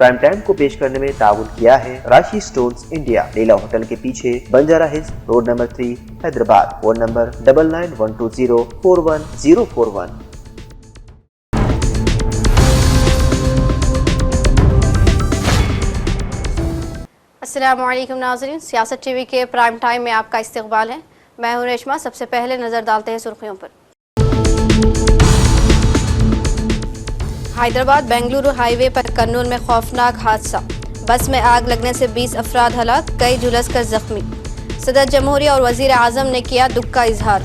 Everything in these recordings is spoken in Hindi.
प्राइम टाइम को पेश करने में ताउन किया है राशि स्टोन्स इंडिया, लीला होटल के पीछे, Banjara hills, road number 3, Hyderabad. Phone number 9912041041। अस्सलामुअलैकुम नाज़रीन, सियासत टीवी के प्राइम टाइम में आपका इस्तकबाल है। मैं हूं रेशमा। सबसे पहले नजर डालते हैं सुर्खियों पर। हैदराबाद बेंगलुरु हाईवे पर कन्नूर में खौफनाक हादसा, बस में आग लगने से 20 अफराद हलाक, कई झुलसकर जख्मी। सदर जमहूरिया और वजीर आजम ने किया दुख का इजहार।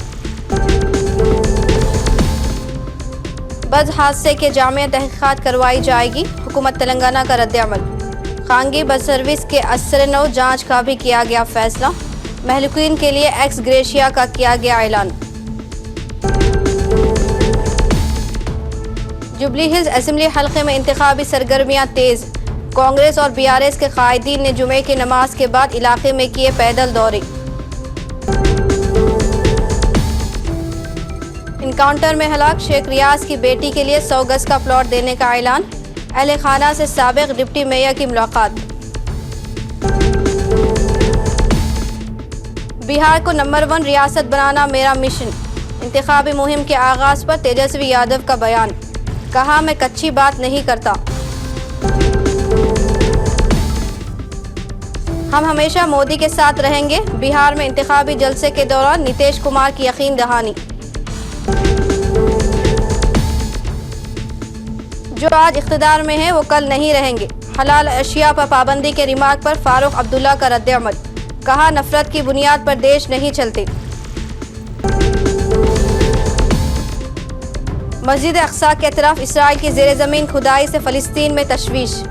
बस हादसे के जामिया तहकीकात करवाई जाएगी, हुकूमत तेलंगाना का रद्द-ए-अमल। खानगी बस सर्विस के असर नौ जांच का भी किया गया फैसला, महलूकीन के लिए एक्स ग्रेशिया का किया गया ऐलान। जुबली हिल्स असेंबली हल्के में इंतखाबी सरगर्मियां तेज, कांग्रेस और बीआरएस के कायदीन ने जुमे की नमाज के बाद इलाके में किए पैदल दौरे। इनकाउंटर में हलाक शेख रियाज की बेटी के लिए 100 गज का प्लॉट देने का ऐलान, अहले खाना से साबिक डिप्टी मेयर की मुलाकात। बिहार को नंबर 1 रियासत बनाना मेरा मिशन, इंतखाबी मुहिम के आगाज पर तेजस्वी यादव का बयान, कहा मैं कच्ची बात नहीं करता। हम हमेशा मोदी के साथ रहेंगे, बिहार में इंतखाबी जलसे के दौरान नीतीश कुमार की यकीन दहानी। जो आज इख्तिदार में है वो कल नहीं रहेंगे, हलाल अशिया पर पाबंदी के रिमार्क पर फारूक अब्दुल्ला का रद्द-ए-अमल, कहा नफरत की बुनियाद पर देश नहीं चलते। मस्जिद अक्सा के तरफ इसराइल की ज़ेर ज़मीन खुदाई से फ़लस्तीन में तशवीश,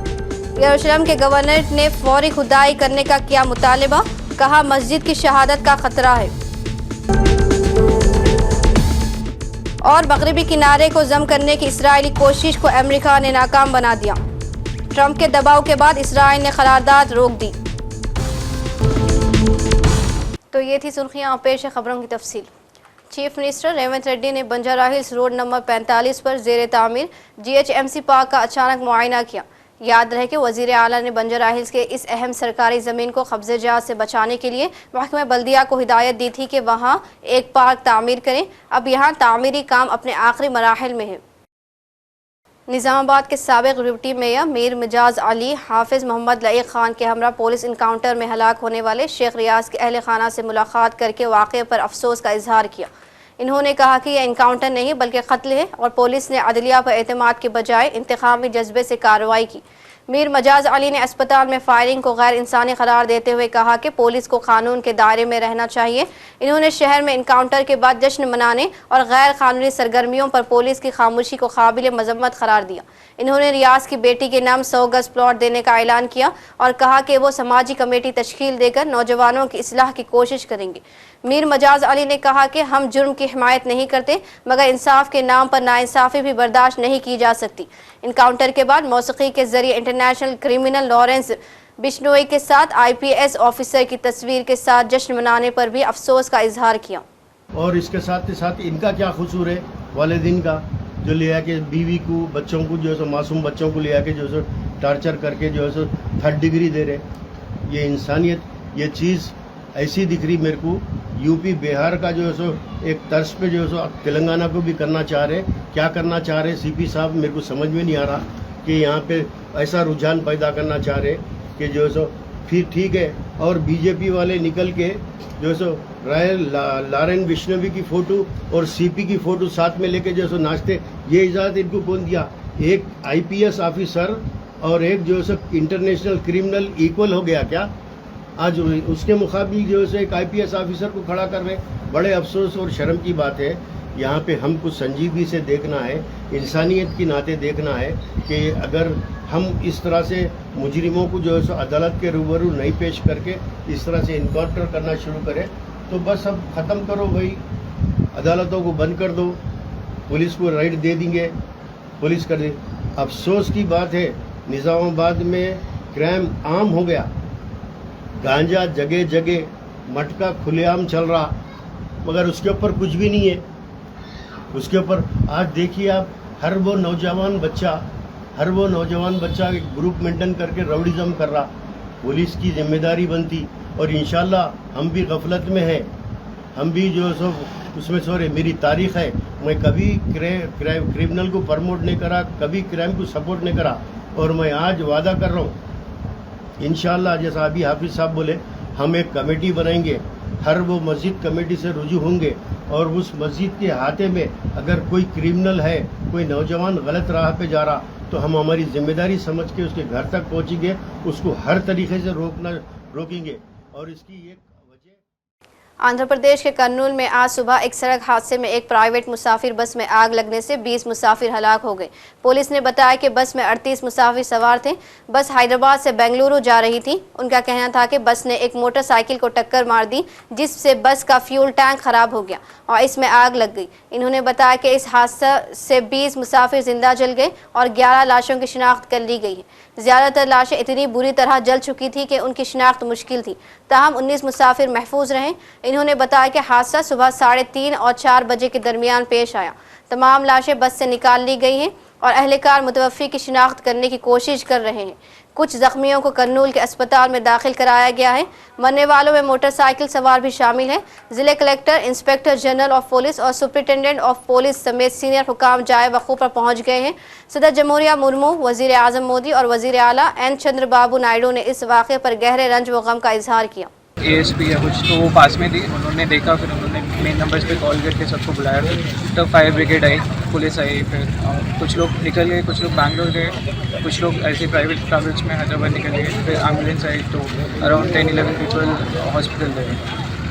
यरूशलेम के गवर्नर ने फौरी खुदाई करने का किया मुतालबा, कहा मस्जिद की शहादत का खतरा है। और मगरिबी किनारे को जम करने की इसराइली कोशिश को अमेरिका ने नाकाम बना दिया, ट्रंप के दबाव के बाद इसराइल ने करारदाद रोक दी। तो ये थी सुर्खियां, पेश खबरों की तफसील। चीफ मिनिस्टर रेवंत रेड्डी ने बंजारा हिल्स रोड नंबर 45 पर जेर तामीर GHMC पार्क का अचानक मुआयना किया। याद रहे कि वजीर आला ने बंजारा हिल्स के इस अहम सरकारी ज़मीन को कब्जे जात से बचाने के लिए महकमा बल्दिया को हिदायत दी थी कि वहाँ एक पार्क तामीर करें। अब यहाँ तामीरी काम अपने आखिरी मराहिल में है। निज़ामाबाद के साबिक डिप्टी मेयर मीर मिजाज अली हाफिज मोहम्मद लईक खान के हमरा पुलिस इनकाउंटर में हलाक होने वाले शेख रियाज के अहले खाना से मुलाकात करके वाक़े पर अफसोस का इजहार किया। इन्होंने कहा कि यह इनकाउंटर नहीं बल्कि कत्ल है और पुलिस ने अदलिया पर एतमाद के बजाय इंतकामी जज्बे से कार्रवाई की। मीर मजाज अली ने अस्पताल में फायरिंग को गैर इंसानी करार देते हुए कहा कि पुलिस को कानून के दायरे में रहना चाहिए। इन्होंने शहर में इनकाउंटर के बाद जश्न मनाने और गैर कानूनी सरगर्मियों पर पुलिस की खामोशी को काबिल मजम्मत करार दिया। इन्होंने रियाज की बेटी के नाम 100 गज प्लॉट देने का ऐलान किया और कहा कि वो समाजी कमेटी तश्कील देकर नौजवानों की इस्लाह की कोशिश करेंगे। मीर मजाज अली ने कहा कि हम जुर्म की हिमायत नहीं करते, मगर इंसाफ के नाम पर नाइंसाफ़ी भी बर्दाश्त नहीं की जा सकती। इनकाउंटर के बाद मौसीकी के जरिए इंटरनेशनल क्रिमिनल लॉरेंस बिश्नोई के साथ IPS ऑफिसर की तस्वीर के साथ जश्न मनाने पर भी अफसोस का इजहार किया। और इसके साथ ही साथ इनका क्या कसूर है वालिदैन का, जो ले आके बीवी को, बच्चों को, जो है सो मासूम बच्चों को ले आके जो है सो टार्चर करके जो है सो 3rd डिग्री दे रहे। ये इंसानियत, ये चीज़ ऐसी दिख रही मेरे को। यूपी बिहार का जो है सो एक तर्ज पे जो है सो तेलंगाना को भी करना चाह रहे। क्या करना चाह रहे CP साहब, मेरे को समझ में नहीं आ रहा कि यहाँ पे ऐसा रुझान पैदा करना चाह रहे कि जो है सो फिर ठीक है। और BJP वाले निकल के जो है सो लारेन बिश्नोई की फ़ोटो और CP की फ़ोटो साथ में लेके जो है सो नाचते। ये इजाज़त इनको कौन दिया? एक IPS ऑफिसर और एक जो है सो इंटरनेशनल क्रिमिनल इक्वल हो गया क्या? आज उसके मुकाबले जो है एक IPS ऑफिसर को खड़ा कर रहे। बड़े अफसोस और शर्म की बात है। यहाँ पे हमको संजीदगी से देखना है, इंसानियत की नाते देखना है कि अगर हम इस तरह से मुजरिमों को जो है सो अदालत के रूबरू नहीं पेश करके इस तरह से इनकाउंटर करना शुरू करें तो बस अब ख़त्म करो भाई, अदालतों को बंद कर दो, पुलिस को राइट दे देंगे, पुलिस कर दे। अफसोस की बात है निज़ामाबाद में क्राइम आम हो गया, गांजा जगह जगह, मटका खुलेआम चल रहा, मगर उसके ऊपर कुछ भी नहीं है। उसके ऊपर आज देखिए आप, हर वो नौजवान बच्चा हर वो नौजवान बच्चा एक ग्रुप मेंटेन करके रउडिज़म कर रहा, पुलिस की जिम्मेदारी बनती। और इंशाल्लाह हम भी गफलत में हैं, हम भी जो सो उसमें सॉरी मेरी तारीख है, मैं कभी क्रिमिनल को प्रमोट नहीं करा, कभी क्राइम को सपोर्ट नहीं करा। और मैं आज वादा कर रहा हूँ इंशाल्लाह, जैसा अभी हाफिज साहब बोले, हम एक कमेटी बनाएंगे, हर वो मस्जिद कमेटी से रुजू होंगे और उस मस्जिद के हाथे में अगर कोई क्रिमिनल है, कोई नौजवान गलत राह पे जा रहा, तो हम हमारी जिम्मेदारी समझ के उसके घर तक पहुँचेंगे, उसको हर तरीके से रोकेंगे। और इसकी एक आंध्र प्रदेश के कर्नूल में आज सुबह एक सड़क हादसे में एक प्राइवेट मुसाफिर बस में आग लगने से 20 मुसाफिर हलाक हो गए। पुलिस ने बताया कि बस में 38 मुसाफिर सवार थे। बस हैदराबाद से बेंगलुरु जा रही थी। उनका कहना था कि बस ने एक मोटरसाइकिल को टक्कर मार दी, जिससे बस का फ्यूल टैंक खराब हो गया और इसमें आग लग गई। इन्होंने बताया कि इस हादसे से 20 मुसाफिर जिंदा जल गए और 11 लाशों की शिनाख्त कर ली गई है। ज़्यादातर लाशें इतनी बुरी तरह जल चुकी थी कि उनकी शिनाख्त मुश्किल थी, ताहम 19 मुसाफिर महफूज रहे। इन्होंने बताया कि हादसा सुबह 3:30 और 4 बजे के दरमियान पेश आया। तमाम लाशें बस से निकाल ली गई हैं और अहलकार मुतवफ़ी की शिनाख्त करने की कोशिश कर रहे हैं। कुछ जख्मियों को कर्नूल के अस्पताल में दाखिल कराया गया है। मरने वालों में मोटरसाइकिल सवार भी शामिल हैं। ज़िले collector, inspector general of police और सुपरिटेंडेंट ऑफ पुलिस समेत सीनियर हुकाम जाए वक़ूफ़ पर पहुँच गए हैं। सदर जमहूरिया मुर्मू, वज़ीर आज़म मोदी और वज़ीर आला एन चंद्रबाबू नायडू ने इस वाक़े पर गहरे रंज व गम का इजहार किया। ASP या कुछ तो वो पास में थी, उन्होंने देखा, फिर उन्होंने मेन नंबर्स पे कॉल करके सबको बुलाया। फिर तब फायर ब्रिगेड आई, पुलिस आई, फिर कुछ लोग निकल गए, कुछ लोग बैंगलोर गए, कुछ लोग ऐसे प्राइवेट ट्रैवल्स में हैदराबाद निकल गए। फिर एम्बुलेंस आई तो अराउंड 10-11 पीपल हॉस्पिटल गए।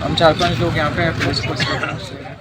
हम 4-5 लोग यहाँ पे हैं, पुलिस को।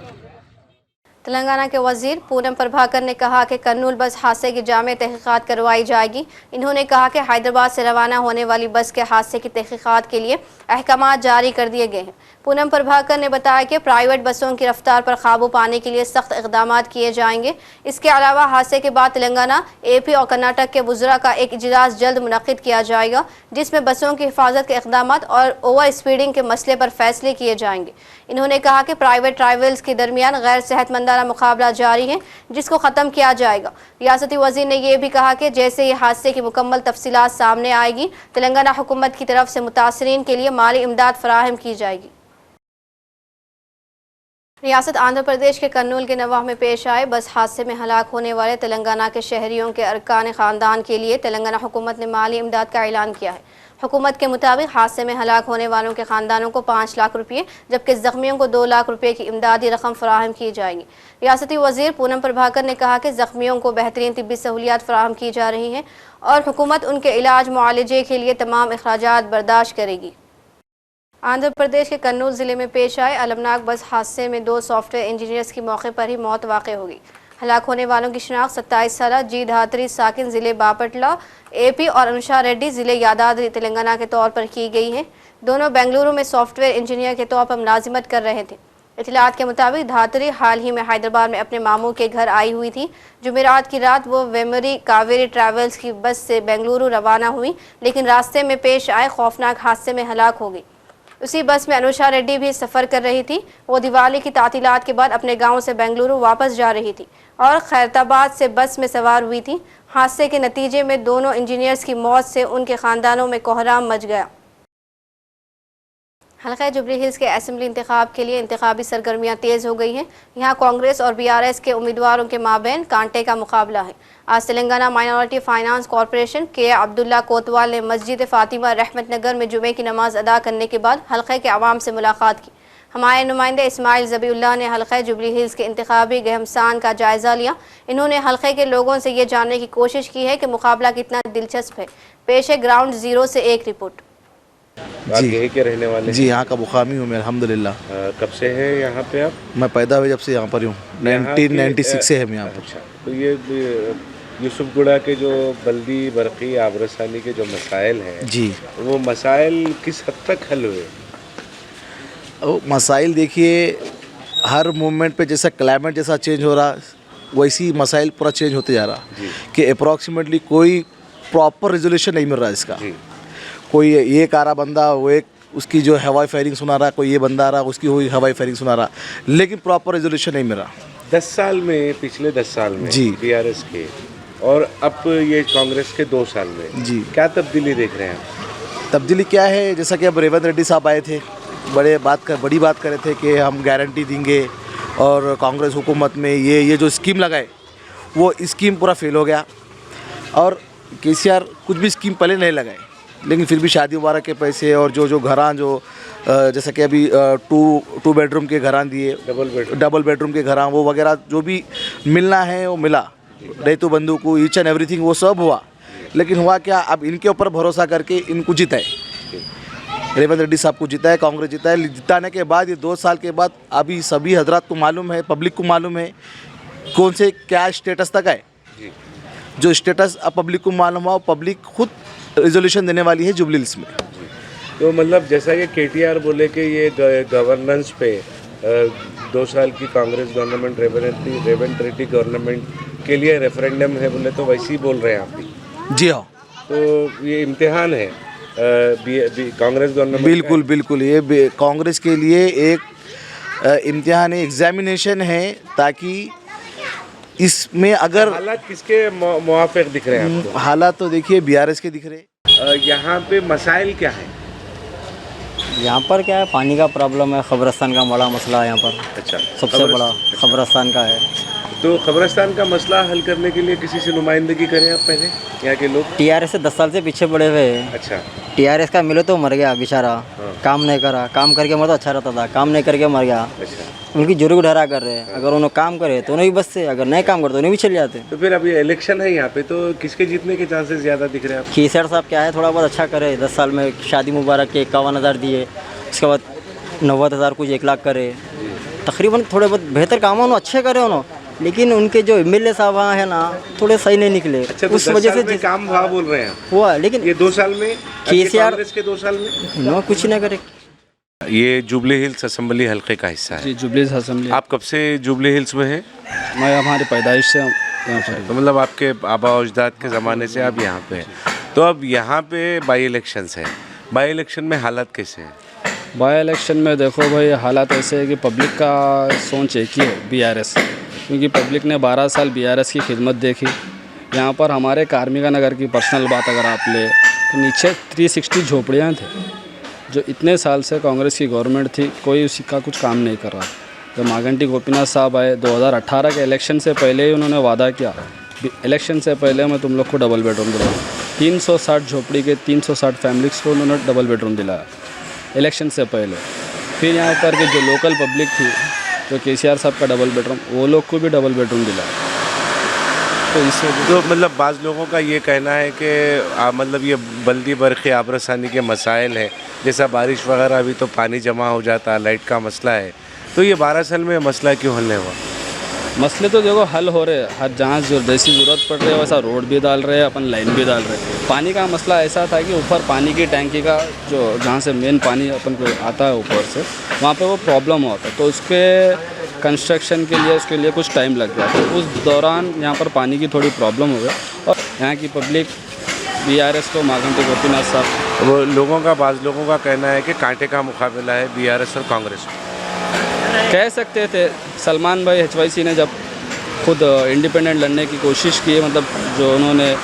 तेलंगाना के वजीर पूनम प्रभाकर ने कहा कि कर्नूल बस हादसे की जामे तहकीकात करवाई जाएगी। इन्होंने कहा कि हैदराबाद से रवाना होने वाली बस के हादसे की तहकीकात के लिए अहकाम जारी कर दिए गए हैं। पूनम प्रभाकर ने बताया कि प्राइवेट बसों की रफ्तार पर काबू पाने के लिए सख्त इक़दाम किए जाएंगे। इसके अलावा हादसे के बाद तेलंगाना, AP और कर्नाटक के वज़रा का एक इजलास जल्द मुनक़्क़िद किया जाएगा, जिसमें बसों की हिफाजत के इक़दाम और ओवर स्पीडिंग के मसले पर फैसले किए जाएंगे। इन्होंने कहा कि प्राइवेट ट्रैवल्स के दरमियान गैर सेहतमंदाना मुकाबला जारी है, जिसको ख़त्म किया जाएगा। रियासती वज़ीर ने यह भी कहा कि जैसे ही हादसे की मुकम्मल तफसीलात सामने आएगी, तेलंगाना हुकूमत की तरफ से मुतासरीन के लिए माली इमदाद फराहम की जाएगी। रियासत आंध्र प्रदेश के कर्नूल के नवाह में पेश आए बस हादसे में हलाक होने वाले तेलंगाना के शहरियों के अरकान ख़ानदान के लिए तेलंगाना हुकूमत ने माली इमदाद का ऐलान किया है। हुकूमत के मुताबिक हादसे में हलाक होने वालों के ख़ानदानों को 5 लाख रुपये, जबकि ज़ख्मियों को 2 लाख रुपये की इमदादी रकम फराहम की जाएगी। रियासती वज़ीर पूनम प्रभाकर ने कहा कि ज़ख्मियों को बेहतरीन तिब्बी सहूलियात फराहम की जा रही हैं और हुकूमत उनके इलाज मुआलजे के लिए तमाम अखराजात बर्दाश्त करेगी। आंध्र प्रदेश के कर्नूल ज़िले में पेश आए अलमनाक बस हादसे में 2 सॉफ्टवेयर इंजीनियर्स की मौके पर ही मौत वाक़ हो गई। हलाक होने वालों की शिनाख्त 27 साला जी धात्री साकिन ज़िले बापटला AP और अनुषा रेड्डी ज़िले यादाद्री तेलंगाना के तौर पर की गई है। दोनों बेंगलुरु में सॉफ्टवेयर इंजीनियर के तौर पर मुलाजिमत कर रहे थे। इतलात के मुताबिक धात्री हाल ही में हैदराबाद में अपने मामू के घर आई हुई थी। जुमेरात की रात वो वेमरी कावेरी ट्रैवल्स की बस से बेंगलुरु रवाना हुई, लेकिन रास्ते में पेश आए खौफनाक हादसे में हलाक हो गई। उसी बस में अनुषा रेड्डी भी सफ़र कर रही थी। वो दिवाली की तातीलात के बाद अपने गांव से बेंगलुरु वापस जा रही थी और खैरताबाद से बस में सवार हुई थी। हादसे के नतीजे में दोनों इंजीनियर्स की मौत से उनके ख़ानदानों में कोहराम मच गया। हल्का जुबली हिल्स के असेंबली इंतखाब के लिए इंतखाबी सरगर्मियाँ तेज़ हो गई हैं। यहाँ कांग्रेस और BRS के उम्मीदवारों के माबैन कांटे का मुकाबला है। आज तेलंगाना माइनॉरिटी फाइनेंस कॉरपोरेशन के अब्दुल्ला कोतवाल ने मस्जिद फ़ातिमा रहमत नगर में जुमे की नमाज अदा करने के बाद हल्के के अवाम से मुलाकात की। हमारे नुमाइंदे इस्माइल ज़बीउल्लाह ने हल्के जुबली हिल्स के इंतखाबी गहमसान का जायज़ा लिया। इन्होंने हल्के के लोगों से ये जानने की कोशिश की है कि मुकाबला कितना दिलचस्प है। पेश है ग्राउंड ज़ीरो से एक रिपोर्ट। आप यहीं के रहने वाले? जी, यहाँ का मुकामी हूँ मैं अल्हम्दुलिल्लाह। कब से हैं यहाँ पे आप? मैं पैदा हुए जब से यहाँ पर हूँ, 1996 से है मैं यहाँ पर। अच्छा, तो ये यूसुफगुड़ा के जो बल्दी बरकी आबरसानी के जो मसाइल हैं जी, वो मसाइल किस हद तक हल हुए? मसाइल देखिए, हर मूवमेंट पे जैसा क्लाइमेट जैसा चेंज हो रहा वैसी मसाइल पूरा चेंज होते जा रहा कि अप्रॉक्सीमेटली कोई प्रॉपर रेजोल्यूशन नहीं मिल रहा इसका। कोई एक आ रहा बंदा, वो एक उसकी जो हवाई फायरिंग सुना रहा, कोई ये बंदा आ रहा उसकी हुई हवाई फायरिंग सुना रहा, लेकिन प्रॉपर रेजोल्यूशन नहीं मिल रहा। 10 साल में, पिछले 10 साल में जी, BRS के और अब ये कांग्रेस के 2 साल में जी। क्या तब्दीली देख रहे हैं आप? तब्दीली क्या है, जैसा कि अब रेवंत रेड्डी साहब आए थे, बड़ी बात कर रहे थे कि हम गारंटी देंगे और कांग्रेस हुकूमत में ये जो स्कीम लगाए वो स्कीम पूरा फेल हो गया। और केसीआर कुछ भी स्कीम पहले नहीं लगाए, लेकिन फिर भी शादी मुबारक के पैसे और जो घरां जो जैसा कि अभी 2 बेडरूम के घरां दिए, डबल बेडरूम के घरां वो वगैरह जो भी मिलना है वो मिला, दैतु बंधु को ईच एंड एवरीथिंग वो सब हुआ। लेकिन हुआ क्या, अब इनके ऊपर भरोसा करके इनको जिताए, रेवंत रेड्डी साहब को जिताए, कांग्रेस जिताए। जिताने के बाद ये 2 साल के बाद अभी सभी हजरात को मालूम है, पब्लिक को मालूम है कौन से क्या स्टेटस तक आए। जो स्टेटस अब पब्लिक को मालूम हुआ, पब्लिक खुद रिजोल्यूशन देने वाली है जुबली हिल्स में। तो मतलब जैसा कि केटीआर बोले कि ये गवर्नेंस पे 2 साल की कांग्रेस गवर्नमेंट रेवंत रेड्डी गवर्नमेंट के लिए रेफरेंडम है बोले, तो वैसे ही बोल रहे हैं आप भी? जी हाँ, तो ये इम्तिहान है कांग्रेस गवर्नमेंट? बिल्कुल ये कांग्रेस के लिए एक इम्तिहान है, एग्जामिनेशन है, ताकि इसमें अगर हालात किसके मुआफिक दिख रहे हैं आपको? हालात तो देखिए बीआरएस के दिख रहे हैं। यहाँ पे मसाइल क्या है? यहाँ पर क्या है, पानी का प्रॉब्लम है, खबरस्तान का बड़ा मसला है यहाँ पर। अच्छा, सबसे बड़ा खबरस्तान का है। तो खबरस्तान का मसला हल करने के लिए किसी से नुमाइंदगी करें आप पहले, यहाँ के लोग? टीआरएस से 10 साल से पीछे पड़े हुए हैं। अच्छा, टीआरएस का मिले तो मर गया बेचारा, काम नहीं करा, काम करके मर तो अच्छा रहता था, काम नहीं करके मर गया। अच्छा, उनकी जुर्ग ढरा कर रहे हैं, अगर उन्होंने काम करे तो उन्हें भी बचते, अगर नहीं काम करते उन्हें भी चले जाते। तो फिर अभी इलेक्शन है यहाँ पे, तो किसके जीतने के चांसेस ज़्यादा दिख रहे हैं आप? केसीआर साहब क्या है, थोड़ा बहुत अच्छा करे, 10 साल में शादी मुबारक के 51,000 दिए, उसके बाद 90,000 कुछ 1 लाख करे, तकरीबन थोड़े बहुत बेहतर काम उन्होंने अच्छे करे उन्होंने। लेकिन उनके जो एमएलए साहब है ना, थोड़े सही नहीं निकले। अच्छा, तो उस वजह से काम भाव बोल रहे हैं हुआ, लेकिन ये 2 साल में केसीआर कांग्रेस के 2 साल में नो कुछ नहीं करे। ये जुबली हिल्स असेंबली हल्के का हिस्सा है। जी, जुबली हिल्स असेंबली। आप कब से जुबली हिल्स में हैं? मैं हमारी पैदाइश से यहाँ पर। तो मतलब आपके आबा अजदाद के ज़माने से आप यहाँ पे हैं। तो अब यहाँ पे बाई इलेक्शंस हैं, बाई इलेक्शन में हालात कैसे हैं? बाई इलेक्शन में देखो भाई, हालात ऐसे है कि पब्लिक का सोच एक ही है, बीआरएस, क्योंकि पब्लिक ने 12 साल बीआरएस की खिदमत देखी। यहाँ पर हमारे कार्मिका नगर की पर्सनल बात अगर आप ले तो नीचे 360 झोपड़ियाँ थे, जो इतने साल से कांग्रेस की गवर्नमेंट थी, कोई उसी का कुछ काम नहीं कर रहा। जब मागंटी गोपीनाथ साहब आए 2018 के इलेक्शन से पहले ही उन्होंने वादा किया, इलेक्शन से पहले मैं तुम लोग को डबल बेडरूम दिलाऊँ। 360 झोपड़ी के 360 फैमिलीज़ को उन्होंने डबल बेडरूम दिलाया इलेक्शन से पहले। फिर यहाँ पर के जो लोकल पब्लिक थी, जो केसीआर साहब का डबल बेडरूम, वो लोग को भी डबल बेडरूम दिलाया। तो इससे तो मतलब बाज़ लोगों का ये कहना है कि मतलब ये बल्दी बरक़ी आबरसानी के मसाइल हैं, जैसा बारिश वगैरह अभी तो पानी जमा हो जाता, लाइट का मसला है, तो ये 12 साल में मसला क्यों हल नहीं हुआ? मसले तो देखो हल हो रहे हैं, हर जहाँ जो जैसी ज़रूरत पड़ रही है वैसा रोड भी डाल रहे हैं, अपन लाइन भी डाल रहे हैं। पानी का मसला ऐसा था कि ऊपर पानी की टैंकी का जो जहाँ से मेन पानी अपन को आता है ऊपर से, वहाँ पे वो प्रॉब्लम हुआ था, तो उसके कंस्ट्रक्शन के लिए उसके लिए कुछ टाइम लग गया। तो उस दौरान यहाँ पर पानी की थोड़ी प्रॉब्लम हो गई और यहाँ की पब्लिक बीआरएस को मागंटी गोपीनाथ साहब, वो लोगों का बाज़ लोगों का कहना है कि कांटे का मुकाबला है बीआरएस और कांग्रेस में। कह सकते थे। सलमान भाई HYC ने जब खुद इंडिपेंडेंट लड़ने की कोशिश की, मतलब जो उन्होंने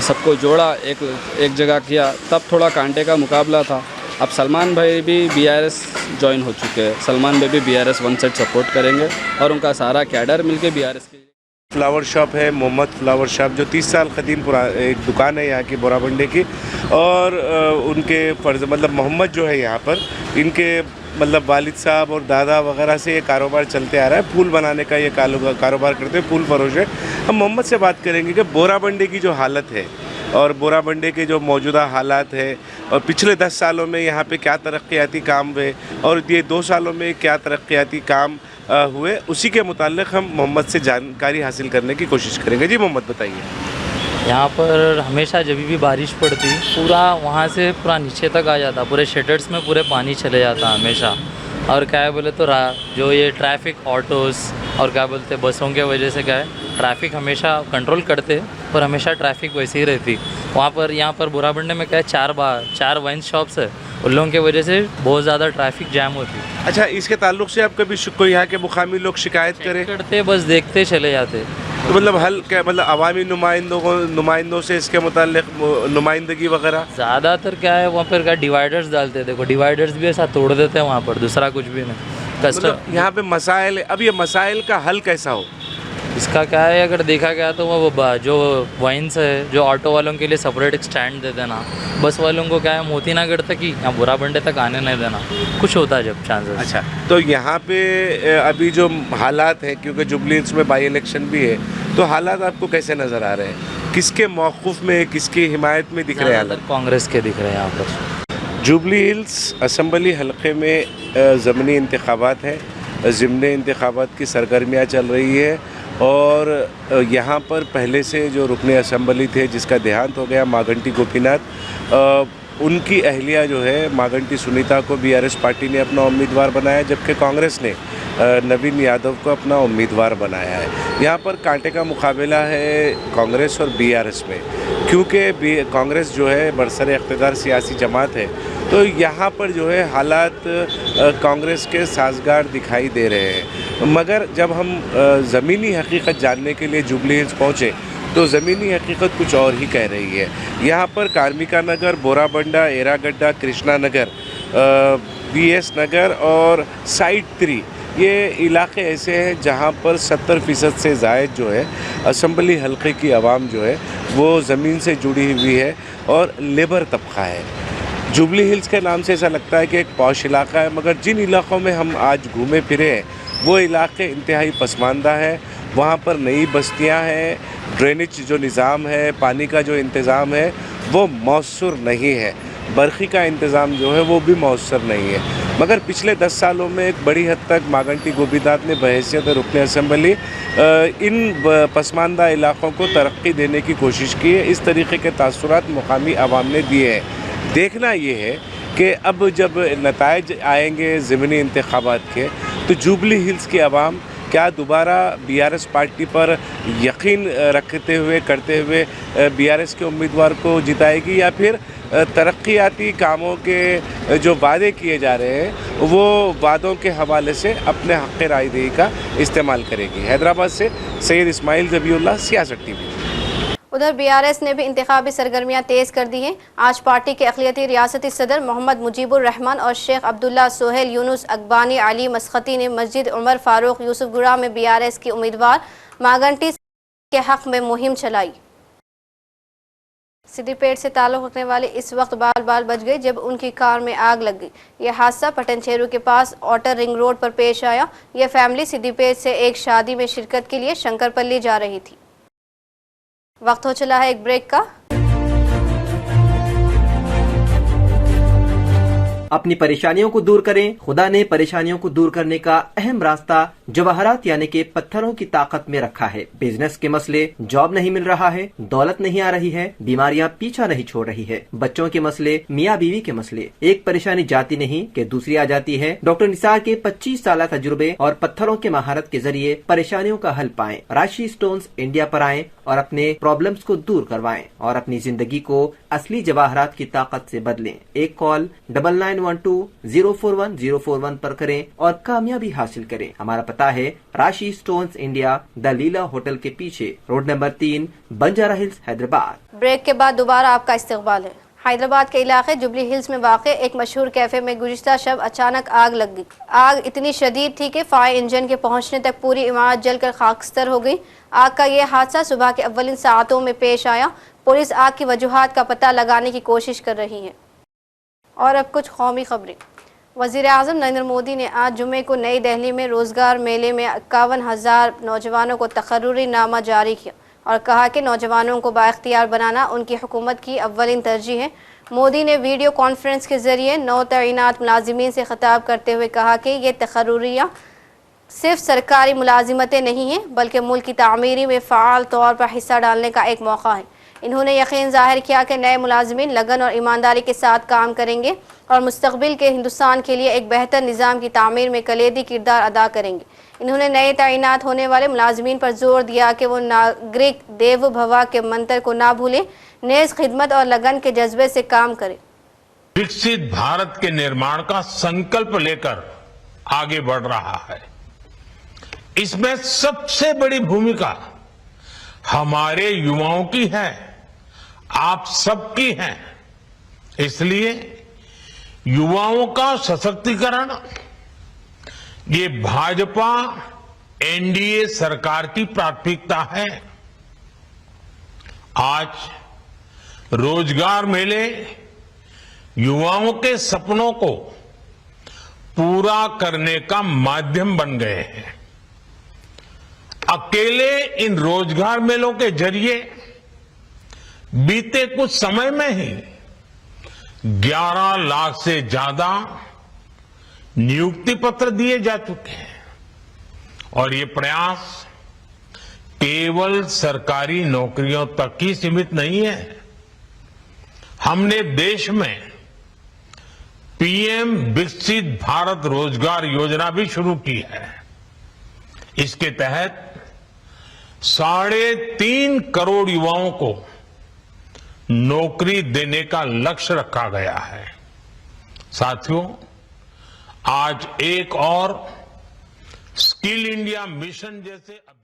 सबको जोड़ा एक जगह किया, तब थोड़ा कांटे का मुकाबला था। अब सलमान भाई भी बीआरएस ज्वाइन हो चुके हैं, सलमान भाई भी बीआरएस वन साइड सपोर्ट करेंगे और उनका सारा कैडर मिलके बीआरएस के। फ्लावर शॉप है, मोहम्मद फ्लावर शॉप, जो 30 साल कदीम एक दुकान है यहाँ की बोराबंडे की, और उनके फर्ज मतलब मोहम्मद जो है यहाँ पर, इनके मतलब वालिद साहब और दादा वगैरह से ये कारोबार चलते आ रहा है, फूल बनाने का ये कारोबार करते हैं, फूल फरोश है। हम मोहम्मद से बात करेंगे कि बोराबंडे की जो हालत है और बोराबंडे के जो मौजूदा हालात है और पिछले 10 सालों में यहाँ पे क्या तरक्याती काम हुए और ये 2 सालों में क्या तरक्याती काम हुए, उसी के मुताल्लिक़ हम मोहम्मद से जानकारी हासिल करने की कोशिश करेंगे। जी मोहम्मद बताइए। यहाँ पर हमेशा जब भी बारिश पड़ती पूरा वहाँ से पूरा नीचे तक आ जाता, पूरे शटर्स में पूरे पानी चले जाता हमेशा। और क्या है बोले तो जो ये ट्रैफिक ऑटोज़ और क्या बोलते बसों के वजह से क्या है, ट्रैफिक हमेशा कंट्रोल करते पर हमेशा ट्रैफिक वैसे ही रहती वहाँ पर। यहाँ पर बोराबंडे में क्या है, 4 वाइन शॉप्स है उन लोगों की वजह से बहुत ज़्यादा ट्रैफिक जैम होती है। अच्छा, इसके ताल्लुक से आप कभी कोई यहाँ के मुकामी लोग शिकायत करें करते बस देखते चले जाते। तो मतलब हल क्या, मतलब अवामी नुमाइंदों से इसके मुताल्लिक नुमाइंदगी वगैरह? ज़्यादातर क्या है वहाँ पर क्या डिवाइडर्स डालते हैं, देखो डिवाइडर्स भी ऐसा तोड़ देते हैं वहाँ पर, दूसरा कुछ भी नहीं। मतलब यहाँ पे मसाइल, अब ये मसाइल का हल कैसा हो? इसका क्या है, अगर देखा गया तो वो जो वाइन्स है, जो ऑटो वालों के लिए सेपरेट एक स्टैंड दे देना, बस वालों को क्या है मोती नगर तक ही यहाँ बुरा बंडे तक आने नहीं देना, कुछ होता है जब चांसेस। अच्छा, तो यहाँ पे अभी जो हालात हैं, क्योंकि जुबली हिल्स में बाई इलेक्शन भी है, तो हालात आपको कैसे नज़र आ रहे हैं? किसके मौक़िफ़ में, किसकी हिमायत में दिख रहे हैं हालात? कांग्रेस के दिख रहे हैं यहाँ पर। जुबली हिल्स असम्बली हलक़े में ज़मनी इंतख़ाबात हैं, ज़िमनी इंतख़ाबात की सरगर्मियाँ चल रही है और यहाँ पर पहले से जो रुकने असम्बली थे जिसका देहांत हो गया, मागंटी गोपीनाथ, उनकी अहलिया जो है मागंटी सुनीता को बीआरएस पार्टी ने अपना उम्मीदवार बनाया, जबकि कांग्रेस ने नवीन यादव को अपना उम्मीदवार बनाया है। यहाँ पर कांटे का मुकाबला है कांग्रेस और बीआरएस में, क्योंकि कांग्रेस जो है बरसर इक़्तिदार सियासी जमात है, तो यहाँ पर जो है हालात कांग्रेस के साजगार दिखाई दे रहे हैं। मगर जब हम ज़मीनी हकीकत जानने के लिए जुबली हिल्स पहुँचे तो ज़मीनी हकीकत कुछ और ही कह रही है। यहाँ पर कार्मिका नगर, बोराबंडा, एरागड्डा, कृष्णा नगर, बीएस नगर और साइट 3, ये इलाके ऐसे हैं जहाँ पर 70% से ज़ायद जो है असम्बली हलक़े की आवाम जो है वो ज़मीन से जुड़ी हुई है और लेबर तबका है। जुबली हिल्स के नाम से ऐसा लगता है कि एक पॉश इलाका है, मगर जिन इलाक़ों में हम आज घूमे फिरे हैं वो इलाके इंतहाई पसमानदा है। वहाँ पर नई बस्तियाँ हैं, ड्रेनेज जो निज़ाम है, पानी का जो इंतज़ाम है वो मौसर नहीं है, बरखी का इंतज़ाम जो है वो भी मौसर नहीं है। मगर पिछले 10 सालों में एक बड़ी हद तक मागंटी गोपीनाथ ने बहैसियत रुकने असम्बली इन पसमानदा इलाक़ों को तरक्की देने की कोशिश की है। इस तरीके के तासुरात मुकामी आवाम ने दिए हैं। देखना ये है कि अब जब नताइज आएंगे ज़मीनी इंतख़ाबात के, तो जुबली हिल्स की आवाम क्या दोबारा बीआरएस पार्टी पर यकीन करते हुए बीआरएस के उम्मीदवार को जिताएगी, या फिर तरक्याती कामों के जो वादे किए जा रहे हैं वो वादों के हवाले से अपने हक़ रायदही का इस्तेमाल करेगी। हैदराबाद से सैयद इस्माइल ज़बीउल्लाह, सियासत टीवी। उधर बीआरएस ने भी इंतखाबी सरगर्मियाँ तेज़ कर दी हैं। आज पार्टी के अक़लियती रियासती सदर मोहम्मद मुजीबुर रहमान और शेख अब्दुल्ला सोहेल यूनुस अकबानी अली मस्खती ने मस्जिद उमर फारूक यूसुफगुड़ा में बीआरएस की उम्मीदवार मागंटी के हक़ में मुहिम चलाई। सिद्दीपेट से ताल्लुक़ रखने वाले इस वक्त बाल बाल बच गए जब उनकी कार में आग लग गई। यह हादसा पटनचेरू के पास outer रिंग रोड पर पेश आया। यह फैमिली सिद्दीपेट से एक शादी में शिरकत के लिए शंकरपल्ली जा रही थी। वक्त हो चला है एक ब्रेक का। अपनी परेशानियों को दूर करें। खुदा ने परेशानियों को दूर करने का अहम रास्ता जवाहरात यानी के पत्थरों की ताकत में रखा है। बिजनेस के मसले, जॉब नहीं मिल रहा है, दौलत नहीं आ रही है, बीमारियां पीछा नहीं छोड़ रही है, बच्चों के मसले, मियाँ बीवी के मसले, एक परेशानी जाती नहीं कि दूसरी आ जाती है। डॉक्टर निसार के 25 साल तजुर्बे और पत्थरों के महारत के जरिए परेशानियों का हल पाएं। राशि स्टोन्स इंडिया पर आएं और अपने प्रॉब्लम्स को दूर करवाएं और अपनी जिंदगी को असली जवाहरात की ताकत से बदलें। एक कॉल 9912-041-041 पर करें और कामयाबी हासिल करें। हमारा पता है Rashi stones India, the Leela hotel के पीछे, road number 3, Banjara hills, Hyderabad. Break के बाद दोबारा आपका इस्तकबाल है। हैदराबाद के इलाके जुबली हिल्स में वाक़ एक मशहूर कैफे में गुज़िश्ता शब अचानक आग लग गई। आग इतनी शदीद थी कि फायर इंजन के पहुंचने तक पूरी इमारत जलकर खाकस्तर हो गई। आग का यह हादसा सुबह के अव्वलिन साअतों में पेश आया। पुलिस आग की वजूहात का पता लगाने की कोशिश कर रही है। और अब कुछ कौमी खबरें। वज़ीर-ए-आज़म नरेंद्र मोदी ने आज जुमे को नई दिल्ली में रोज़गार मेले में 51,000 नौजवानों को तकर्रुरी नामा जारी किया और कहा कि नौजवानों को बाइख्तियार बनाना उनकी हुकूमत की अव्वलिन तरजीह है। मोदी ने वीडियो कॉन्फ्रेंस के जरिए नौ तैनात मुलाजिमीन से खिताब करते हुए कहा कि ये तकर्रुरियाँ सिर्फ सरकारी मुलाजिमतें नहीं हैं बल्कि मुल्क की तामीरी में फ़ाल तौर पर हिस्सा डालने का एक मौका है। इन्होंने यकीन ज़ाहिर किया कि नए मुलाजिमीन लगन और ईमानदारी के साथ काम करेंगे और मुस्तक़बिल के हिंदुस्तान के लिए एक बेहतर निज़ाम की तामीर में कलीदी किरदार अदा करेंगे। इन्होंने नए तैनात होने वाले मुलाजिमीन पर जोर दिया कि वो नागरिक देव भवा के मंत्र को ना भूलें, नेज़ खिदमत और लगन के जज्बे से काम करें। विकसित भारत के निर्माण का संकल्प लेकर आगे बढ़ रहा है। इसमें सबसे बड़ी भूमिका हमारे युवाओं की है, आप सबकी है। इसलिए युवाओं का सशक्तिकरण ये भाजपा एनडीए सरकार की प्राथमिकता है। आज रोजगार मेले युवाओं के सपनों को पूरा करने का माध्यम बन गए हैं। अकेले इन रोजगार मेलों के जरिए बीते कुछ समय में ही 11 लाख से ज्यादा नियुक्ति पत्र दिए जा चुके हैं और ये प्रयास केवल सरकारी नौकरियों तक ही सीमित नहीं है। हमने देश में पीएम विकसित भारत रोजगार योजना भी शुरू की है। इसके तहत 3.5 करोड़ युवाओं को नौकरी देने का लक्ष्य रखा गया है। साथियों, आज एक और स्किल इंडिया मिशन जैसे अभियान।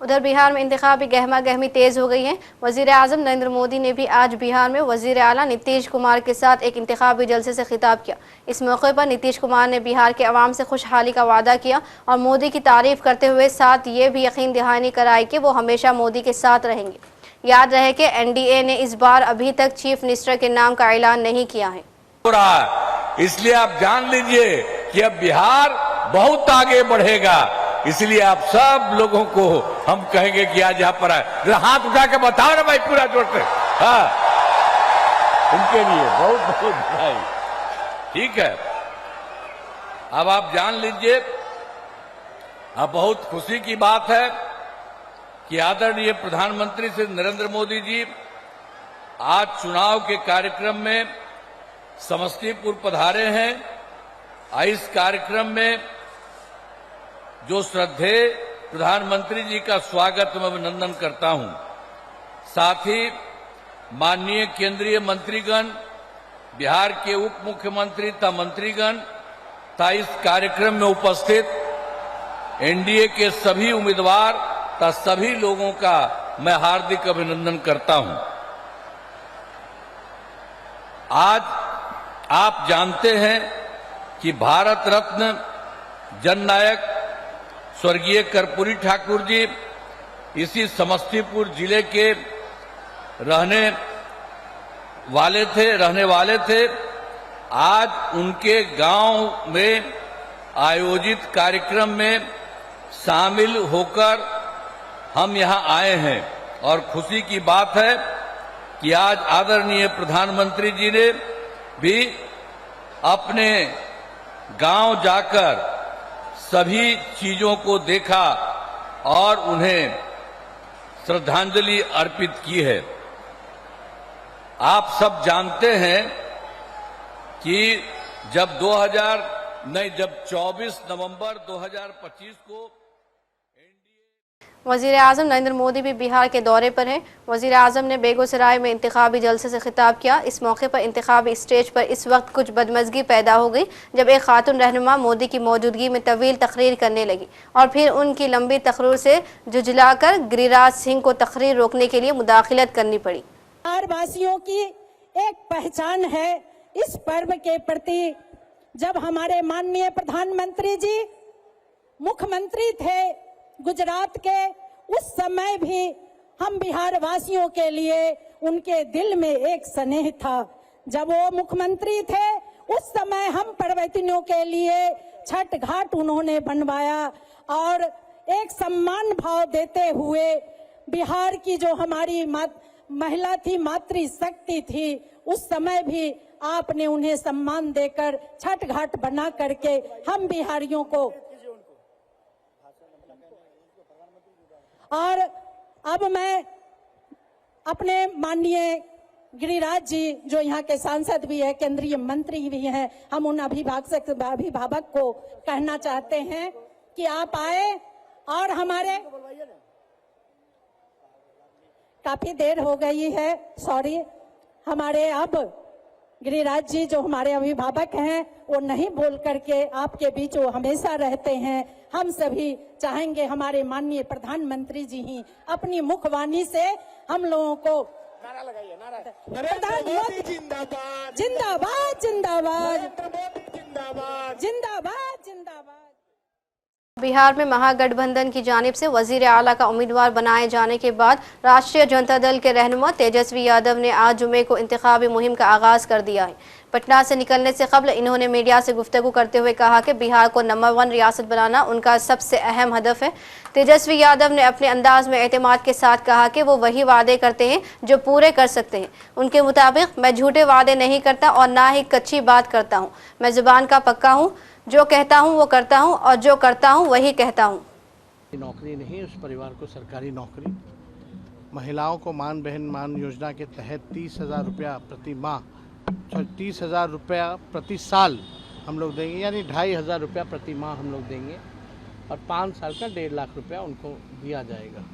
उधर बिहार में इंतखाबी गहमा गहमी तेज हो गई है। वजीर आजम नरेंद्र मोदी ने भी आज बिहार में वजीर आला नीतीश कुमार के साथ एक इंतखाबी जलसे से खिताब किया। इस मौके पर नीतीश कुमार ने बिहार के अवाम से खुशहाली का वादा किया और मोदी की तारीफ करते हुए साथ ये भी यकीन दहानी कराई कि वो हमेशा मोदी के साथ रहेंगे। याद रहे कि एनडीए ने इस बार अभी तक चीफ मिनिस्टर के नाम का ऐलान नहीं किया है। इसलिए आप जान लीजिए कि अब बिहार बहुत आगे बढ़ेगा। इसलिए आप सब लोगों को हम कहेंगे कि आज यहाँ पर आए, हाथ उठा के बताओ ना भाई पूरा जोर से। हाँ, उनके लिए बहुत बहुत बधाई। ठीक है, अब आप जान लीजिए, अब बहुत खुशी की बात है कि आदरणीय प्रधानमंत्री श्री नरेंद्र मोदी जी आज चुनाव के कार्यक्रम में समस्तीपुर पधारे हैं। इस कार्यक्रम में जो श्रद्धेय प्रधानमंत्री जी का स्वागत मैं अभिनंदन करता हूं। साथ ही माननीय केंद्रीय मंत्रीगण, बिहार के उप मुख्यमंत्री तथा मंत्रीगण तथा इस कार्यक्रम में उपस्थित एनडीए के सभी उम्मीदवार तथा सभी लोगों का मैं हार्दिक अभिनंदन करता हूं। आज आप जानते हैं कि भारत रत्न जननायक स्वर्गीय कर्पूरी ठाकुर जी इसी समस्तीपुर जिले के रहने वाले थे। आज उनके गांव में आयोजित कार्यक्रम में शामिल होकर हम यहां आए हैं और खुशी की बात है कि आज आदरणीय प्रधानमंत्री जी ने भी अपने गांव जाकर सभी चीजों को देखा और उन्हें श्रद्धांजलि अर्पित की है। आप सब जानते हैं कि जब 24 नवंबर 2025 को वजीर आजम नरेंद्र मोदी भी बिहार के दौरे पर हैं। वजीर आजम ने बेगूसराय में इंतखाबी जलसे से खिताब किया। इस मौके पर इंतखाबी स्टेज पर इस वक्त कुछ बदमज़गी पैदा हो गई जब एक खातून रहनुमा मोदी की मौजूदगी में तवील तकरीर करने लगी और फिर उनकी लंबी तकरीर से जुझलाकर गिरिराज सिंह को तकरीर रोकने के लिए मुदाखलत करनी पड़ी। बिहार वासियों की एक पहचान है इस पर्व के प्रति। जब हमारे माननीय प्रधानमंत्री जी मुख्यमंत्री थे गुजरात के, उस समय भी हम बिहार वासियों के लिए उनके दिल में एक स्नेह था। जब वो मुख्यमंत्री थे उस समय हम पर्वतियों के लिए छठ घाट उन्होंने बनवाया और एक सम्मान भाव देते हुए बिहार की जो हमारी महिला थी, मातृशक्ति थी, उस समय भी आपने उन्हें सम्मान देकर छठ घाट बना करके हम बिहारियों को। और अब मैं अपने माननीय गिरिराज जी जो यहाँ के सांसद भी है, केंद्रीय मंत्री भी हैं, हम उन अभिभावक को कहना चाहते हैं कि आप आए और हमारे काफी देर हो गई है, सॉरी, हमारे अब गिरिराज जी जो हमारे अभिभावक हैं वो नहीं बोल करके आपके बीच वो हमेशा रहते हैं। हम सभी चाहेंगे हमारे माननीय प्रधानमंत्री जी ही अपनी मुखवाणी से हम लोगों को नारा लगाइए, नारा। प्रधानमंत्री जिंदाबाद, जिंदाबाद जिंदाबाद जिंदाबाद, जिंदाबाद जिंदाबाद। बिहार में महागठबंधन की जानिब से वजीर आला का उम्मीदवार बनाए जाने के बाद राष्ट्रीय जनता दल के रहनुमा तेजस्वी यादव ने आज जुमे को इंतखाबी मुहिम का आगाज कर दिया है। पटना से निकलने से कबल इन्होंने मीडिया से गुफ्तगू करते हुए कहा कि बिहार को नंबर 1 रियासत बनाना उनका सबसे अहम हदफ है। तेजस्वी यादव ने अपने अंदाज में एतमाद के साथ कहा कि वो वही वादे करते हैं जो पूरे कर सकते हैं। उनके मुताबिक मैं झूठे वादे नहीं करता और ना ही कच्ची बात करता हूँ। मैं जुबान का पक्का हूँ, जो कहता हूँ वो करता हूँ और जो करता हूँ वही कहता हूँ। नौकरी नहीं, उस परिवार को सरकारी नौकरी। महिलाओं को मान बहन मान योजना के तहत 30,000 रुपया प्रति माह, 30,000 रुपया प्रति साल हम लोग देंगे, यानी 2,500 रुपया प्रति माह हम लोग देंगे और 5 साल का 1.5 लाख रुपया उनको दिया जाएगा।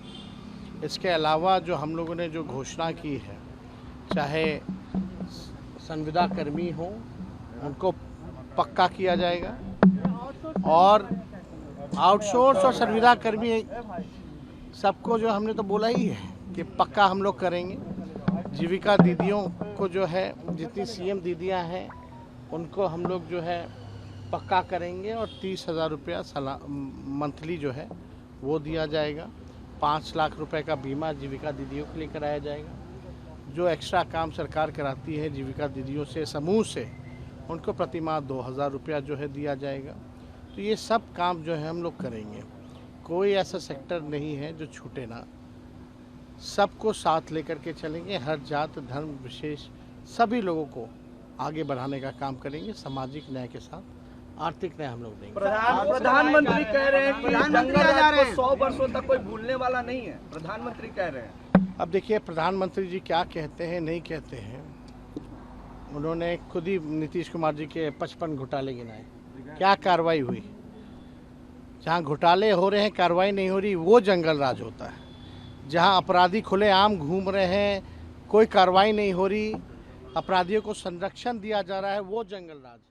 इसके अलावा जो हम लोगों ने जो घोषणा की है, चाहे संविदा कर्मी हो उनको पक्का किया जाएगा और आउटसोर्स और संविदा कर्मी सबको जो हमने तो बोला ही है कि पक्का हम लोग करेंगे। जीविका दीदियों को जो है, जितनी सीएम दीदियां हैं उनको हम लोग जो है पक्का करेंगे और 30,000 रुपया मंथली जो है वो दिया जाएगा। 5 लाख रुपए का बीमा जीविका दीदियों के लिए कराया जाएगा। जो एक्स्ट्रा काम सरकार कराती है जीविका दीदियों से, समूह से, उनको प्रति माह 2,000 रुपया जो है दिया जाएगा। तो ये सब काम जो है हम लोग करेंगे। कोई ऐसा सेक्टर नहीं है जो छूटे ना, सबको साथ लेकर के चलेंगे। हर जात धर्म विशेष सभी लोगों को आगे बढ़ाने का काम करेंगे। सामाजिक न्याय के साथ आर्थिक न्याय हम लोग देंगे। प्रधानमंत्री कह रहे हैं कि जंगल राज को 100 वर्षों तक कोई भूलने वाला नहीं है, प्रधानमंत्री कह रहे हैं। अब देखिए प्रधानमंत्री जी क्या कहते हैं नहीं कहते हैं। उन्होंने खुद ही नीतीश कुमार जी के 55 घोटाले गिनाए। क्या कार्रवाई हुई? जहाँ घोटाले हो रहे हैं कार्रवाई नहीं हो रही, वो जंगल राज होता है। जहाँ अपराधी खुलेआम घूम रहे हैं, कोई कार्रवाई नहीं हो रही, अपराधियों को संरक्षण दिया जा रहा है, वो जंगल राज है।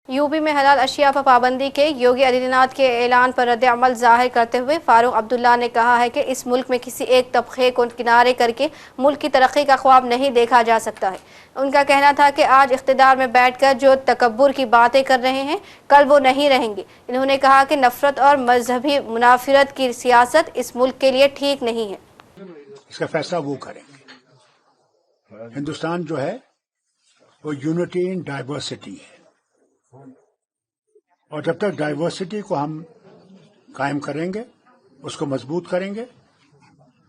यूपी में हलाल अशिया पर पाबंदी के योगी आदित्यनाथ के ऐलान पर रद्द अमल जाहिर करते हुए फारूक अब्दुल्ला ने कहा है कि इस मुल्क में किसी एक तबके को किनारे करके मुल्क की तरक्की का ख्वाब नहीं देखा जा सकता है। उनका कहना था कि आज इख्तिदार में बैठकर जो तकब्बुर की बातें कर रहे हैं कल वो नहीं रहेंगे। इन्होंने कहा कि नफरत और मजहबी मुनाफिरत की सियासत इस मुल्क के लिए ठीक नहीं है। इसका फैसला वो करेंगे। हिंदुस्तान जो है वो यूनिटी इन डाइवर्सिटी है और जब तक डाइवर्सिटी को हम कायम करेंगे, उसको मजबूत करेंगे,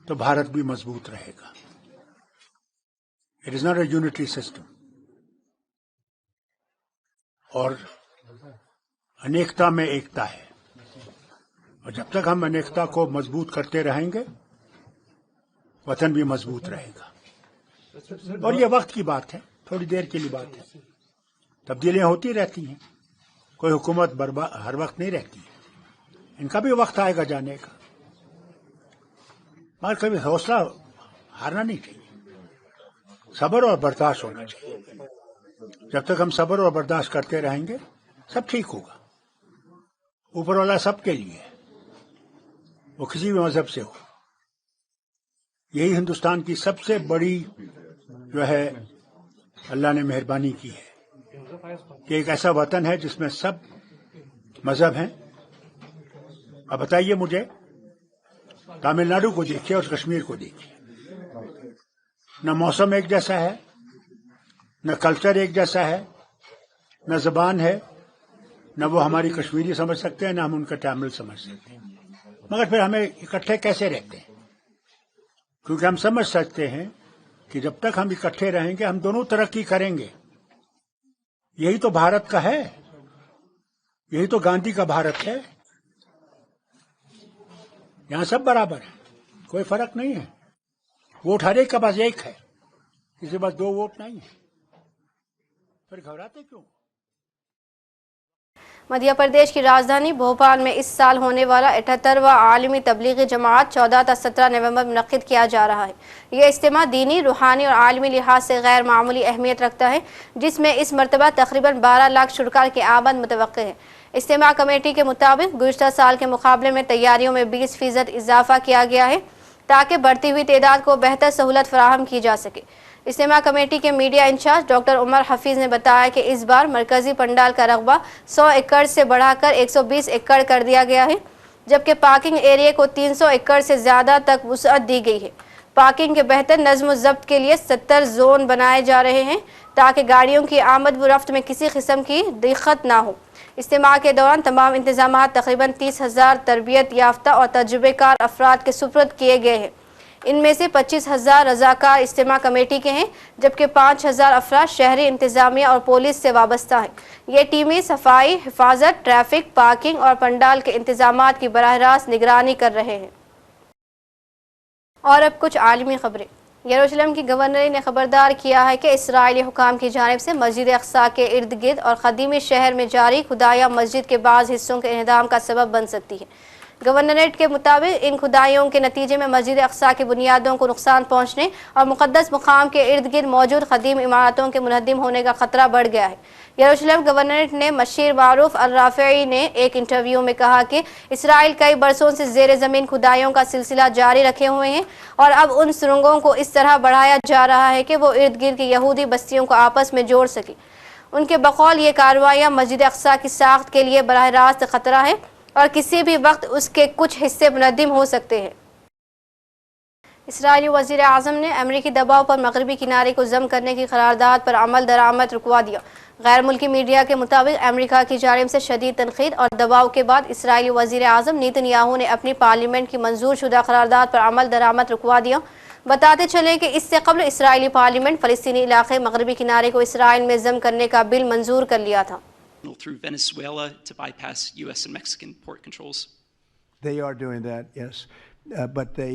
तो भारत भी मजबूत रहेगा। It is not a unity system. और अनेकता में एकता है और जब तक हम अनेकता को मजबूत करते रहेंगे, वतन भी मजबूत रहेगा। और ये वक्त की बात है, थोड़ी देर के लिए बात है। तब्दीलियां होती रहती हैं, कोई हुकूमत हर वक्त नहीं रहती है। इनका भी वक्त आएगा जाने का, मगर कभी हौसला हारना नहीं चाहिए। सब्र और बर्दाश्त होना चाहिए। जब तक हम सब्र और बर्दाश्त करते रहेंगे, सब ठीक होगा। ऊपर वाला सबके लिए है, वो किसी भी मजहब से हो। यही हिंदुस्तान की सबसे बड़ी जो है अल्लाह ने मेहरबानी की है कि एक ऐसा वतन है जिसमें सब मजहब हैं। अब बताइए मुझे, तमिलनाडु को देखिए और कश्मीर को देखिए, न मौसम एक जैसा है, न कल्चर एक जैसा है, न जबान है, न वो हमारी कश्मीरी समझ सकते हैं, न हम उनका तमिल समझ सकते हैं। मगर फिर हमें इकट्ठे कैसे रहते हैं? क्योंकि हम समझ सकते हैं कि जब तक हम इकट्ठे रहेंगे, हम दोनों तरक्की करेंगे। यही तो भारत का है, यही तो गांधी का भारत है। यहां सब बराबर है, कोई फर्क नहीं है। वोट हर एक के पास एक है, किसी के पास 2 वोट नहीं है। फिर घबराते क्यों? मध्य प्रदेश की राजधानी भोपाल में इस साल होने वाला 78वां आलमी तबलीगी जमात 14 से 17 नवंबर में मुनक्किद किया जा रहा है। यह इज्तिमा दीनी, रूहानी और आलमी लिहाज से गैर मामूली अहमियत रखता है, जिसमें इस मरतबा तकरीबन 12 लाख शुरका की आमद मुतवक्किल है। इज्तिमा कमेटी के मुताबिक गुज़श्ता साल के मुकाबले में तैयारियों में 20% इजाफा किया गया है ताकि बढ़ती हुई तादाद को बेहतर सहूलत फराहम की जा सके। इज्तिमा कमेटी के media incharge doctor Umar Hafeez ने बताया कि इस बार मरकजी पंडाल का रकबा 100 एकड़ से बढ़ाकर 120 एकड़ कर दिया गया है, जबकि पार्किंग एरिया को 300 एकड़ से ज़्यादा तक वुसअत दी गई है। पार्किंग के बेहतर नज़्म ज़ब्त के लिए 70 जोन बनाए जा रहे हैं ताकि गाड़ियों की आमद व रफ्त में किसी किस्म की दिक्कत ना हो। इज्तिमा के दौरान तमाम इंतजाम तकरीबन 30,000 तरबियत याफ्ता और तजुर्बेकार अफराद के सुपुर्द किए गए हैं। इनमें से 25,000 रज़ाकार इज्तिमा कमेटी के हैं, जबकि 5,000 अफराद शहरी इंतजामिया और पुलिस से वाबस्ता हैं। ये टीमें सफाई, हिफाजत, ट्रैफिक, पार्किंग और पंडाल के इंतजामात की बराह रास्त निगरानी कर रहे हैं। और अब कुछ आलमी खबरें। यरूशलेम की गवर्नर ने खबरदार किया है कि इसराइली हुकाम की जानिब से मस्जिद अक्सा के इर्द गिर्द और ख़दीमी शहर में जारी खुदाइयाँ मस्जिद के बाज़ हिस्सों के इन्हदाम का सबब बन सकती है। गवर्नरेट के मुताबिक इन खुदाइयों के नतीजे में मस्जिद अक्सा की बुनियादों को नुकसान पहुँचने और मुक़द्दस मुकाम के इर्द गिर्द मौजूद ख़दीम इमारतों के मुनहद्दिम होने का ख़तरा बढ़ गया है। यरूशलेम गवर्नरेट ने मशीर मारूफ अल-राफ़ई ने एक इंटरव्यू में कहा कि इसराइल कई बरसों से ज़ेर ज़मीन खुदाइयों का सिलसिला जारी रखे हुए हैं और अब उन सुरंगों को इस तरह बढ़ाया जा रहा है कि वो इर्द गिर्द की यहूदी बस्तियों को आपस में जोड़ सके। उनके बकौल ये कार्रवाइयाँ मस्जिद अक्सा की साख्त के लिए बराह रास्त ख़तरा है और किसी भी वक्त उसके कुछ हिस्से मुनद्दिम हो सकते हैं। इसराइली वज़ीर आज़म ने अमरीकी दबाव पर मगरबी किनारे को ज़म करने की करारदाद पर अमल दरामद रुकवा दिया। गैर मुल्की मीडिया के मुताबिक अमेरिका की जानिब से शदीद तनकीद और दबाव के बाद इसराइली वज़ीर आज़म नेतन्याहू ने अपनी पार्लियामेंट की मंजूर शुदा करारदाद पर अमल दरामद रुकवा दिया। बताते चले कि इससे कबल इसराइली पार्लियामेंट फ़लस्तीनी इलाके मगरबी किनारे को इसराइल में ज़म करने का बिल मंजूर कर लिया था। Through Venezuela to bypass U.S. and Mexican port controls. They are doing that, yes, but they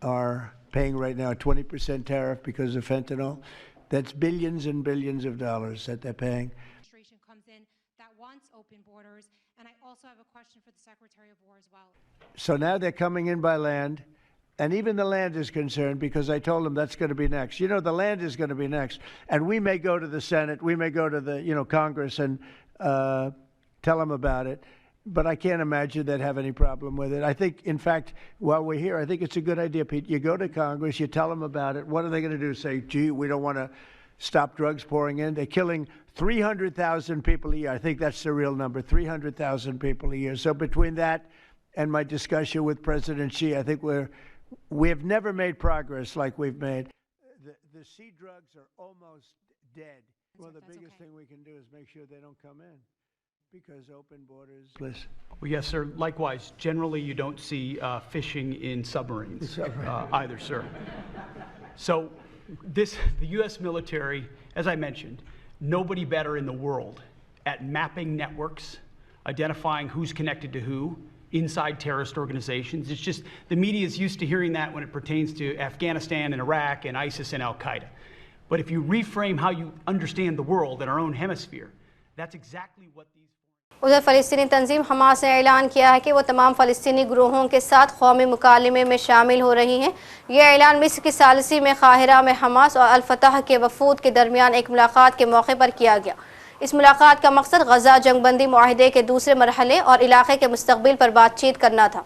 are paying right now a 20% tariff because of fentanyl. That's billions and billions of dollars that they're paying. Administration comes in that wants open borders, and I also have a question for the Secretary of War as well. So now they're coming in by land. And even the land is concerned because I told them that's going to be next. You know, the land is going to be next. And we may go to the Senate, we may go to the, Congress and tell them about it. But I can't imagine they'd have any problem with it. I think, in fact, while we're here, I think it's a good idea, Pete. You go to Congress, you tell them about it. What are they going to do? Say, gee, we don't want to stop drugs pouring in. They're killing 300,000 people a year. I think that's the real number, 300,000 people a year. So between that and my discussion with President Xi, I think we have never made progress like we've made. The sea drugs are almost dead. Well, the biggest thing we can do is make sure they don't come in because open borders. Well, yes, sir. Likewise, generally you don't see fishing in submarines either, sir. So the U.S. military, as I mentioned, nobody better in the world at mapping networks, identifying who's connected to who, inside terrorist organizations. It's just the media is used to hearing that when it pertains to Afghanistan and Iraq and ISIS and Al-Qaeda. But if you reframe how you understand the world in our own hemisphere, that's exactly what these... उधर फ़लस्तीनी तंजीम हमास ने ऐलान किया है कि वो तमाम फ़लस्तीनी ग्रोहों के साथ कौमी मुकालमे में शामिल हो रही हैं। यह ऐलान मिस्र की सालिसी में काहिरा में हमास और अल-फतह के वफूद के दरमियान एक मुलाकात के मौके पर किया गया। इस मुलाकात का मकसद गज़ा जंगबंदी मुआहदे के दूसरे मरहले और इलाके के मुस्तक़बिल पर बातचीत करना था।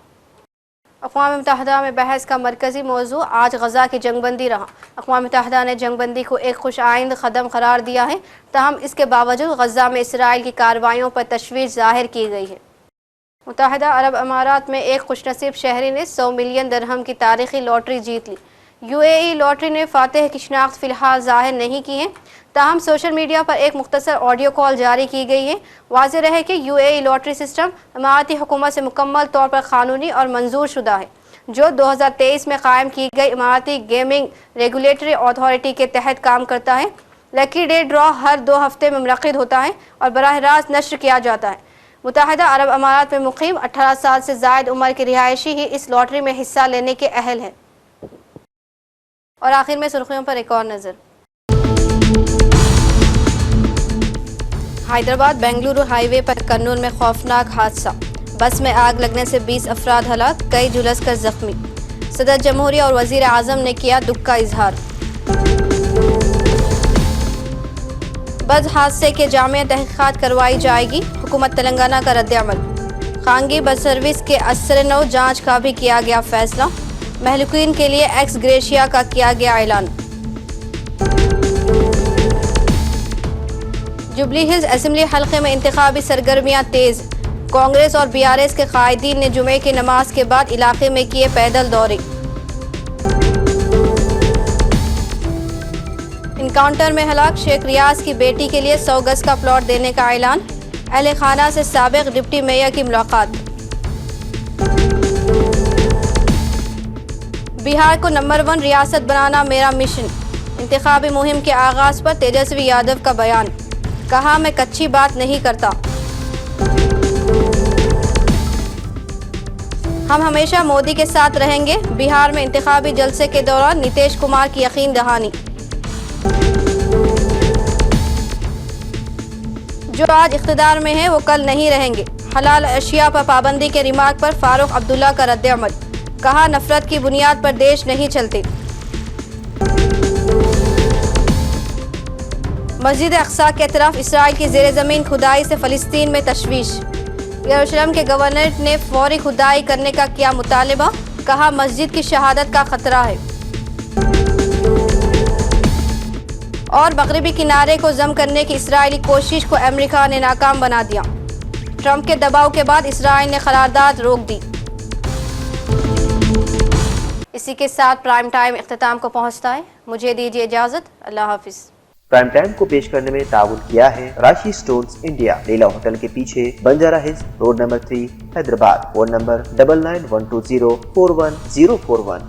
अक़वाम मुत्तहिदा में बहस का मरकज़ी मौजू आज गज़ा की जंगबंदी रहा। अक़वाम मुत्तहिदा ने जंगबंदी को एक खुशआइंद कदम करार दिया है, ताहम इसके बावजूद गज़ा में इसराइल की कार्रवाइयों पर तशवीश ज़ाहिर की गई है। मुत्तहिदा अरब अमारात में एक खुशनसीब शहरी ने 100 मिलियन दिरहम की तारीखी लॉटरी जीत ली। UAE लॉटरी ने फातिह की शिनाख्त फ़िलहाल ज़ाहिर नहीं की है, ताहम सोशल मीडिया पर एक मुख्तसर ऑडियो कॉल जारी की गई है। वाज़ेह रहे कि UAE लॉटरी सिस्टम इमारती हुकूमत से मुकम्मल तौर पर क़ानूनी और मंजूर शुदा है, जो 2023 में कायम की गई इमारती गेमिंग रेगुलेटरी अथॉरिटी के तहत काम करता है। लकी डे ड्रॉ हर 2 हफ्ते में मुनक़िद होता है और बराह रास्त नश्र किया जाता है। मुत्तहिदा अरब अमारात में मुक़ीम 18 साल से ज़ायद उम्र के रिहायशी ही इस लॉटरी में हिस्सा लेने के अहल हैं। और आखिर में सुर्खियों पर एक और नज़र। हैदराबाद बेंगलुरु हाईवे पर कन्नूर में खौफनाक हादसा, बस में आग लगने से 20 अफराद हलाक, कई झुलस कर जख्मी। सदर जमहूरिया और वजीर आजम ने किया दुख का इजहार। बस हादसे के जामिया तहकीकात करवाई जाएगी, हुकूमत तेलंगाना का रद्द-ए-अमल। खानगी बस सर्विस के असर-ए-नौ जांच का भी किया गया फैसला, महलूकीन के लिए एक्स ग्रेशिया का किया गया ऐलान। जुबली हिल्स असेंबली हल्के में इंतखाबी सरगर्मियां तेज, कांग्रेस और बीआरएस के कायदीन ने जुमे की नमाज के बाद इलाके में किए पैदल दौरे। इनकाउंटर में हलाक शेख रियाज की बेटी के लिए 100 गज का प्लॉट देने का ऐलान, अहले खाना से साबिक डिप्टी मेयर की मुलाकात। बिहार को नंबर 1 रियासत बनाना मेरा मिशन, इंतखाबी मुहिम के आगाज पर तेजस्वी यादव का बयान, कहा मैं कच्ची बात नहीं करता। हम हमेशा मोदी के साथ रहेंगे, बिहार में इंतखाबी जलसे के दौरान नीतीश कुमार की यकीन दहानी। जो आज इख्तिदार में है वो कल नहीं रहेंगे, हलाल अशिया पर पाबंदी के रिमार्क पर फारूक अब्दुल्ला का रद्द-ए-अमल, कहा नफरत की बुनियाद पर देश नहीं चलते। मस्जिद अक्सा के तरफ इसराइल की ज़ेर ज़मीन खुदाई से फ़लस्तीन में तशवीश, यरूशलेम के गवर्नर ने फौरी खुदाई करने का किया मुतालबा, कहा मस्जिद की शहादत का खतरा है। और मगरबी किनारे को जम करने की इसराइली कोशिश को अमेरिका ने नाकाम बना दिया, ट्रंप के दबाव के बाद इसराइल ने करारदाद रोक दी। इसी के साथ प्राइम टाइम इख्तिताम को पहुंचता है, मुझे दीजिए इजाजत, अल्लाह हाफिज। प्राइम टाइम को पेश करने में ताउन किया है राशि स्टोन्स इंडिया, लीला होटल के पीछे, Banjara hills road number 3, Hyderabad. Phone number 9912041041।